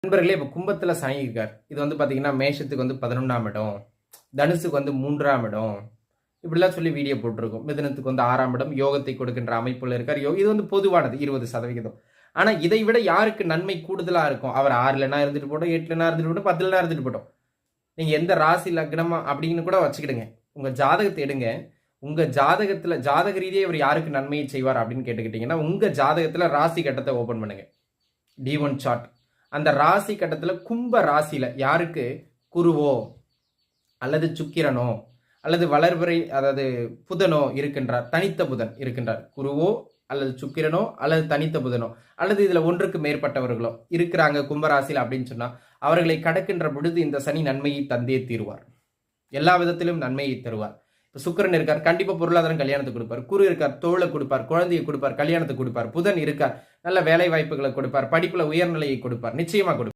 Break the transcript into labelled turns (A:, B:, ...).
A: நண்பர்களே, இப்போ கும்பத்தில் சனி இருக்கார். இது பார்த்தீங்கன்னா மேஷத்துக்கு 11ஆம் இடம், தனுசுக்கு 3ஆம் இடம், இப்படிலாம் சொல்லி வீடியோ போட்டிருக்கோம். மிதுனத்துக்கு 6ஆம் இடம் யோகத்தை கொடுக்கின்ற அமைப்புல இருக்கார். இது பொதுவானது 20%. ஆனால் இதை விட யாருக்கு நன்மை கூடுதலாக இருக்கும்? அவர் 6லனா இருந்துட்டு போட்டோம், 8லனா இருந்துட்டு போட்டோம், 10லனா இருந்துட்டு போட்டோம். நீங்கள் எந்த ராசி லக்னமா அப்படின்னு கூட வச்சுக்கிடுங்க. உங்கள் ஜாதகத்தை எடுங்க. உங்கள் ஜாதகத்தில் ஜாதக ரீதியாக இவர் யாருக்கு நன்மையை செய்வார் அப்படின்னு கேட்டுக்கிட்டீங்கன்னா, உங்கள் ஜாதகத்தில் ராசி கட்டத்தை ஓப்பன் பண்ணுங்க. D1 chart. அந்த ராசி கட்டத்தில் கும்ப ராசியில் யாருக்கு குருவோ அல்லது சுக்கிரனோ அல்லது வளர்பிறை அதாவது புதனோ இருக்கின்றார், தனித்த புதன் இருக்கின்றார், குருவோ அல்லது சுக்கிரனோ அல்லது தனித்த புதனோ அல்லது இதில் ஒன்றுக்கு மேற்பட்டவர்களோ இருக்கிறாங்க கும்பராசியில் அப்படின்னு சொன்னால் அவர்களை கடக்கின்ற பொழுது இந்த சனி நன்மையை தந்தே தீருவார். எல்லா விதத்திலும் நன்மையை தருவார். இப்போ சுக்கிரன் இருக்கார், கண்டிப்பாக பொருளாதாரம் கல்யாணத்தை கொடுப்பார். குரு இருக்கார், தோளை கொடுப்பார், குழந்தையை கொடுப்பார், கல்யாணத்தை கொடுப்பார். புதன் இருக்கார், நல்ல வேலை வாய்ப்புகளை கொடுப்பார், படிப்புல உயர்நிலையை கொடுப்பார், நிச்சயமா கொடுப்பார்.